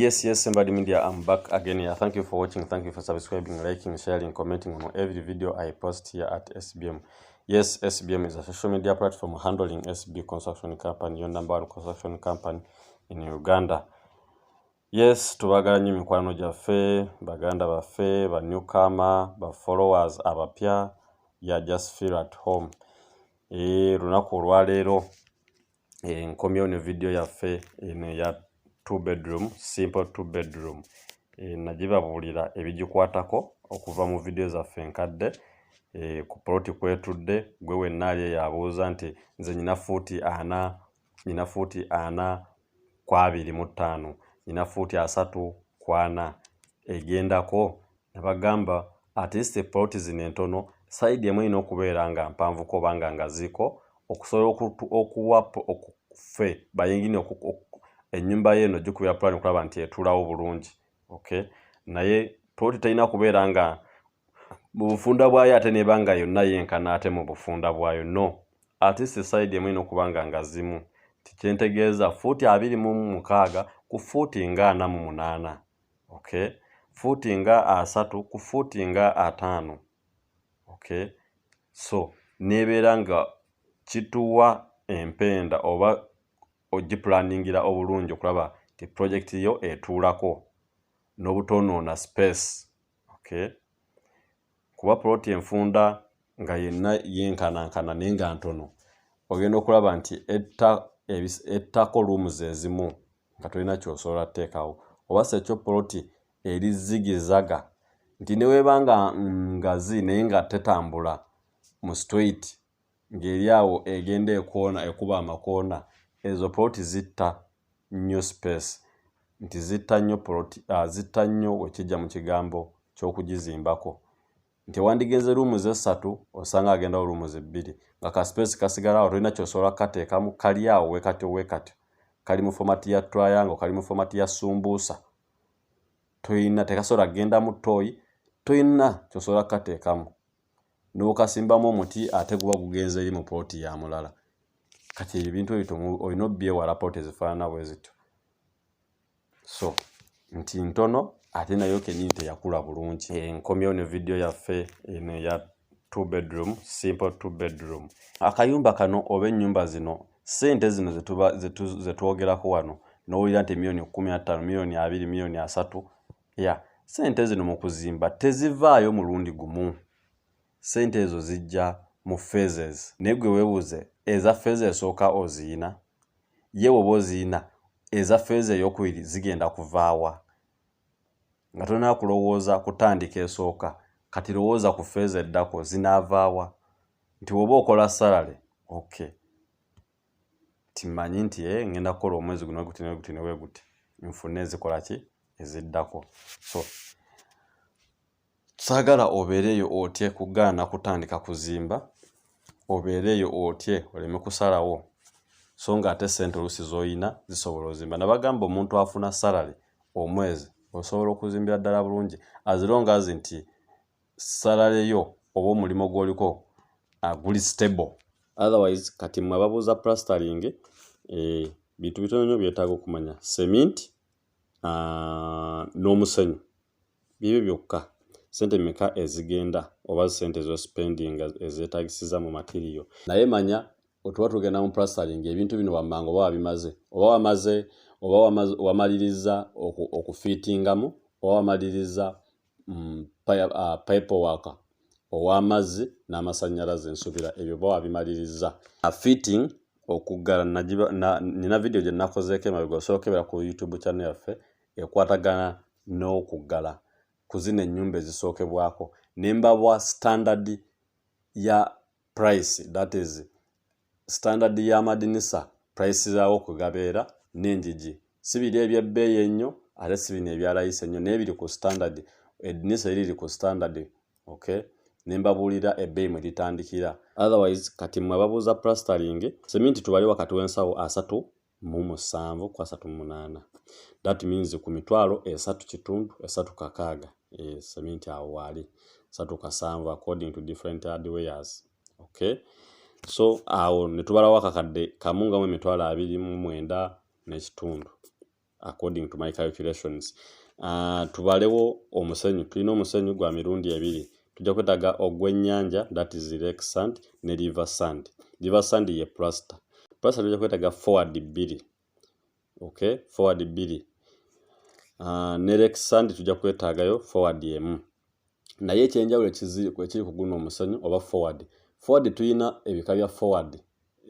Yes, somebody media, I'm back again here. Thank you for watching. Thank you for subscribing, liking, sharing, commenting on every video I post here at SBM. Yes, SBM is a social media platform handling SB construction company, your number one construction company in Uganda. Yes, tubagala nnyo mikwano gyaffe, baganda baffe, ba newcomer, ba followers abapya, ya just feel at home. Lunaku olwaleero nkomyewo ne video yaffe eno ya 2-bedroom, simple 2-bedroom. Nagibabuulira ebigikwatako okuva mu video zaffe enkadde. Ku ploti kwetudde, gwe wennaali yabuuza nti nze nina fuuti 4 kwa 25, nina fuuti 3 kwa 4 egendako. Nabagamba at least ploti zino entono side emu ino okubeera nga mpanvu ko banga ngaziko okusobola okuwa okufe bayingine ennyumba yeno gikubira plan okulaba nti etulawo bulungi. Okay, naye ploti talina kubeera nga mu bufunda bwayo ate nebanga yonna yenkana ate mu bufunda bwayo. No, at least side emu ino okubanga ngazimu. Tikyentegeeza fuuti 26 ku fuuti nga 48. Okay, fuuti nga 3 ku fuuti nga 5. Okay, so nebeera nga kituwa empenda oba ogiplaningira obulungi okulaba ti project yo etuulako n'obutonoona space. Okay, kuba ploti enfunda nga yenna yenkanankana nenga ntono ogenda okulaba nti ettako rooms ezimu nga tolina kyosobola teekawo, oba sekyo ploti eri zigizaga nti newebanga ngazi naye nga tetambula mu street ng'eri awo egenda ekoona ekuba amakoona, ezo ploti zitta nnyo space, nti zitta nnyo ploti, zitta nnyo wekijja mu kigambo ky'okugizimbako. Nti wandigenze rooms 3 osanga agendawo rooms 2 nga ka space kasigalawo tolina kyosobola kateekamu, kali awo wekatyo kali mu format ya triangle, kali mu format ya sumbuusa. Toyina tekasobola genda mu toyi, toyina kyosobola kateekamu. N'okasimbamu omuti ate guba gugenze eri mu ploti ya mulala. Kati ebintu ebyo olina obyewala ploti ezifaanana bwe zityo. So nti ntono ate nayo kenyini teyakula bulungi. Nkomyewo ne video yaffe eno ya 2-bedroom, simple 2-bedroom. Akayumba kano oba ennyumba zino sente zino zetwogerako wano n'owulira nti $15 million, $20 million, $3 million. Ya sente zino mu kuzimba tezivaayo mulundi gumu. Sente ezo zijja mu phases. Naye gwe weebuuze eza phase esooka oziina, ye woba oziina eza phase ey'okubiri zigenda kuvaawa. Nga tolina kulowooza kutandika esooka, kati lowooza ku phase eddako zinaavaawa. Nti woba okola salary, okay, timanyi nti ngenda kukola omwezi guno guti nfune ezikola ki eziddako. So saagala obeereyo otye kugaana kutandika kuzimba, obeereyo otye oleme kusalawo so nga ate sente oluusi z'oyina zisobola ozimba. Nabagamba omuntu afuna salary omwezi osobola okuzimbira ddala bulungi as long as nti salary yo oba omulimu gw'oliko guli stable. Otherwise kati mmwe ababuuza plastering, bintu bitono nnyo byetaaga okumanya. Cement n'omusenyu bibyo byokka. Sente mmeka ezigenda oba sente zo spending ezeetagisiza mu material. Naye manya otuba tugenda mu plastering ebintu bino wammanga oba wabimaze, oba wamaliriza okufiitingamu, oba wamaliriza pipe work ow'amazzi n'amasannyalaze nsubira ebyo oba wabimaliriza. Fitting okuggala nina video gye nakozeeko emabega osobola okebera ku YouTube channel yaffe ekwatagana n'okuggala ku zino ennyumba ezisookebwako. Nembabwa standard ya price, that is standard y'amadinisa price zaawo kugabeera n'enjigi. Si biri ebyebbeeyi ennyo ate si bino ebya layisi ennyo, naye biri ku standard. Eddinisa eriri ku standard. Okay, nembabuulira ebbeeyi mwe litandikira. Otherwise kati mmwe ababuuza plastering, cement tubali wakati w'ensawo 37 kwa 38. That means ku mitwalo 3.6 cement awo wali 3.7 according to different hardwares. Okay, so awo ne tubala wakakadde kamunga mu emitwalo 29 n'ekitundu. according to my calculations. Tubalewo omusenyu, tulina omusenyu gwa mirundi ebiri. Tujja kwetaaga ogw'ennyanja, that is lake sand, ne river sand. River sand ye plaster. Plaster tujja kwetaaga forward 2. Okay, forward 2. Ne lake sand tujja kwetaagayo forward 1. Naye ekyenjawulo ekiri ku guno omusenyu oba forward. Forward tulina ebika bya forward.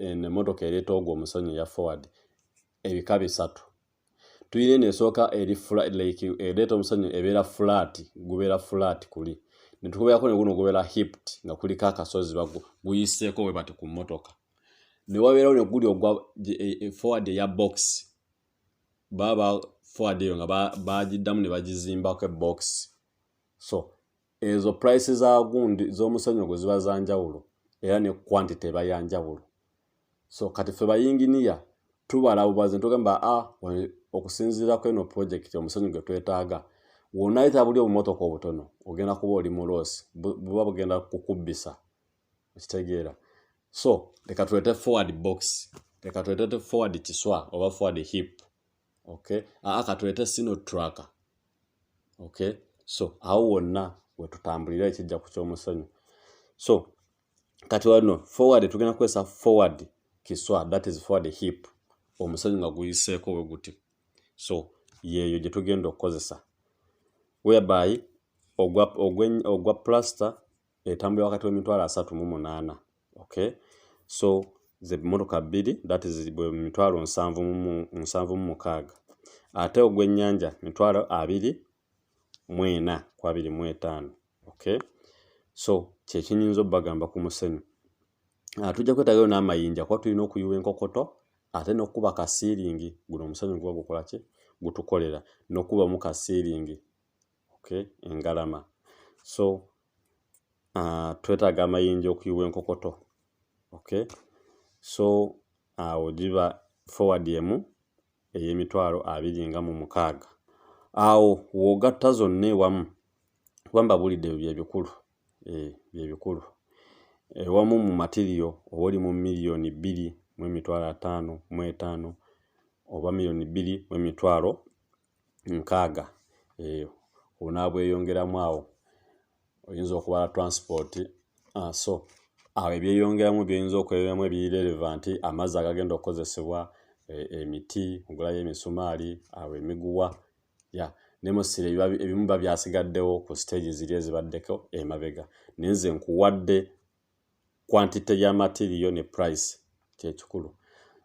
Emmotoka ereeta ogwo omusenyu ya forward. Ebika 3. Tulina nesooka eri flat, like ereeta omusenyu ebeera flat, gubeera flat kuli. Ne tukubeerako ne guno gubeera hipped nga kuliko akasozi guyiseeko bwe bati ku mmotoka. Ne wabeerawo ne guli ogwa forward ya box. Baba forward eyo nga bagiddamu ne bagizimbako box. So ezo prices za gundi z'omusenyu gwe ziba za njawulo era ne quantity eba ya njawulo. So kati ffe bayinginiya tubala bubazi ntugamba okusinziira ku eno project omusenyu gwe twetaaga wonayita buli obumotoka obutono ogenda kuba oli mu loss buba bugenda kukubbisa ekitegeera. So leka tulete forward box, leka tulete forward kiswa oba forward hip. Okay, katulete sino tracker. Okay, so awo wonna we tutambulira ekijja ku ky'omusenyu. So kati wano forward tugenda kwesa forward kiswa, that is forward hip, omusenyu nga guyiseeko we guti. So yeeyo gye tugenda okukozesa, whereby ogwa plaster etambula wakati w'emitwalo 38. Okay, so ze motoka 2, that is emitwalo 776. Ate ogw'ennyanja emitwalo 24,205. Okay, so kyekinyinza obbagamba ku musenyu. Tujja kwetaagayo n'amayinja kuba tulina okuyuwa enkokoto ate n'okuba kasiiringi. Guno omusenyu guba gukola ki? Gutukolera n'okubamu kasiiringi. Okay, engalama. So twetaaga amayinja okuyuwa enkokoto. Okay, so awo giba forward 1 ey'emitwalo 26. Awo w'ogatta zonna ewamu kubanga bulidde bye bikulu. Bye bikulu. Ewamu mu material oba oli mu $2,500,000 oba $2,600,000. Onaabweyongeramu awo oyinza okubala transport. So awo ebyeyongeramu byinza okweyongeramu ebiri relevant, amazzi agagenda okukozesebwa, emiti, ogulayo emisumaali, awo emiguwa. Nemusire ebimu byasigaddewo ku stage ziri ezibaddeko emabega. Nenze nkuwadde quantity ya material ne price kyekikulu.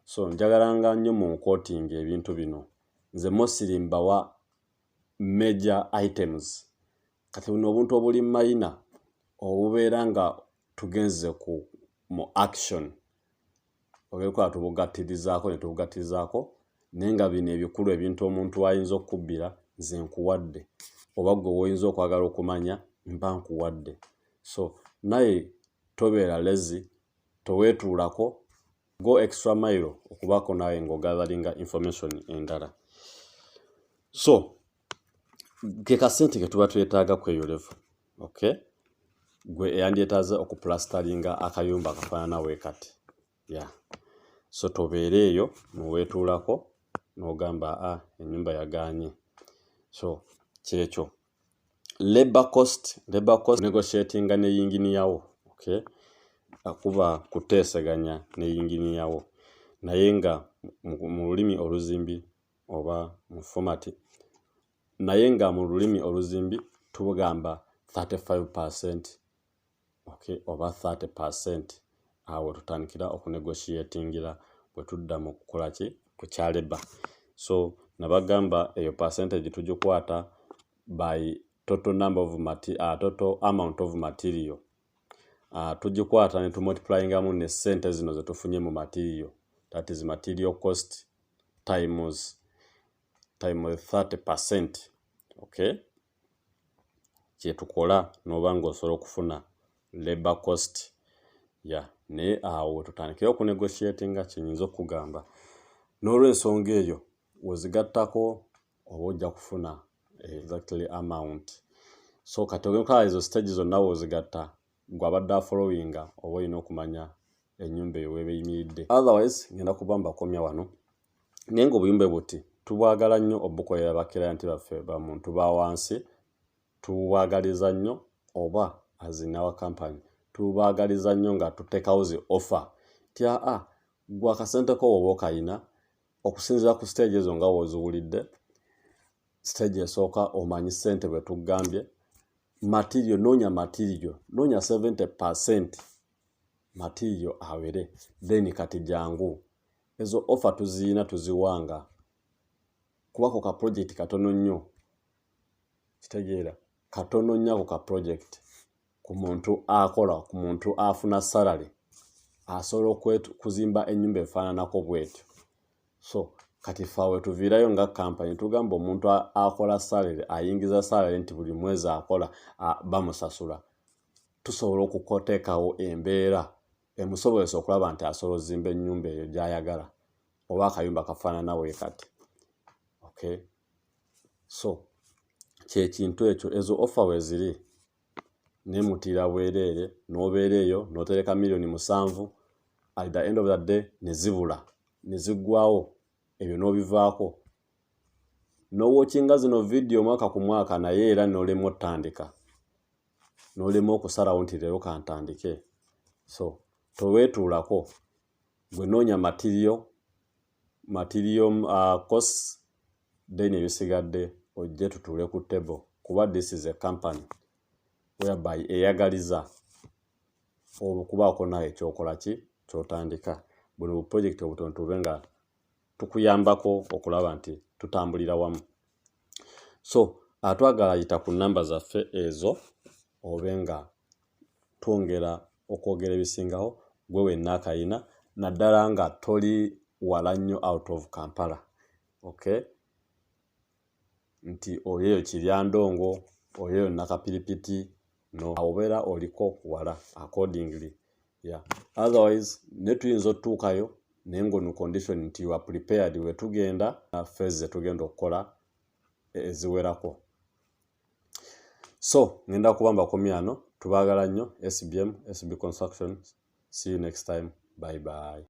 So njagalanga nnyo mu quoting ebintu bino. Nze mostly mbawa major items. Kati buno obuntu obuli minor obubeera nga tugenze mu action obeera tubugattirizaako ne tubugattirizaako naye nga bino ebikulu ebintu omuntu wayinza okubbira nze nkuwadde oba gwe woyinza okwagala okumanya mba nkuwadde. So naye tobeera lazy, toweetuulako, go extra mile okubaako nawe ng'ogatheringa information endala. So ke kasente ke tuba twetaaga kweyolevu. Okay, gwe eyandyetaaze okuplastaringa akayumba akafaanana we kati. So tobeere eyo noweetuulako n'ogamba ennyumba yagaanye. So kyekyo. Labor cost negotiatinga ne yinginiyawo. Okay, akuba kuteesaganya ne yinginiyawo naye nga mu lulimi oluzimbi oba mu format naye nga mu lulimi oluzimbi tugamba 35%. Okay, oba 30%. Awo tutandikira okunegotiatingira bwe tudda mu kukola ki ku kya labor. So nabagamba eyo percentage tugikwata by total number of total amount of material. Tugikwata ne tumultiplyingamu ne sente zino ze tufunye mu material, that is material cost times 30%. Okay, kyetukola n'oba ng'osobola okufuna labor cost. Naye awo tutandikira okunegotiatinga kyenyinza okugamba n'olw'ensonga eyo wezigattako oba ojja kufuna exactly amount. So kati ogenda ezo stage zonna wezigatta gw'abadde afollowinga oba olina okumanya ennyumba eyo weeba eyimiridde. Otherwise ngenda kuba mbakomya wano naye ng'obuyumba buti tubwagala nnyo obukolera bakirayanti baffe ba muntu ba wansi, tubwagaliza nnyo oba azinawa company tubwagaliza nnyo nga tutekawo zi offer tya gwa kasente ko oba okayina okusinziira ku stage ezo nga woziwulidde. Stage esooka omanyi ssente bwe tugambye, material noonya 70% material awere, then kati jangu ezo offer tuziyina tuziwanga kubako ka project katono nnyo, kitegeera katono nnyo ka project ku muntu akola, ku muntu afuna salary asobola kuzimba ennyumba efaananako bwetyo. So kati faawe tuviirayo nga company tugamba omuntu akola salary ayingiza salary nti buli mwezi akola bamusasula, tusobola okukoteekawo embeera emusobozesa okulaba nti asobola ozimba ennyumba eyo gy'ayagala oba akayumba kafaanana we kati. Okay, so kyekintu ekyo ezo offer we ziri nemutira bwereere n'obeera eyo n'otereka $7,000,000 at the end of the day nezibula neziggwawo ebyo n'obivaako n'owookinga zino video mwaka ku mwaka naye era n'olema otandika n'olema okusalawo nti leero kantandike. So toweetuulako gwe noonya material cost then ebisigadde ojje tutuule ku table kuba this is a company whereby eyagaliza okubaako naye ekyokola ki kyotandika. Buno bu project obutono tube nga tukuyambako okulaba nti tutambulira wamu. So atwagala yita ku namba zaffe ezo obe nga twongera okwogera ebisingawo gwe wenna akayina naddala nga toli wala nnyo out of Kampala. Okay, nti oyeyo Kiryandongo oyeyo Nakapiripiti no obeera oliko wala accordingly. Yeah, otherwise netuyinza otuukayo naye ng'onu condition nti you are prepared we tugenda phase tugenda okukola eziwerako. So ngenda kubamba komyano tubaagala nnyo SB Construction. See you next time. Bye bye.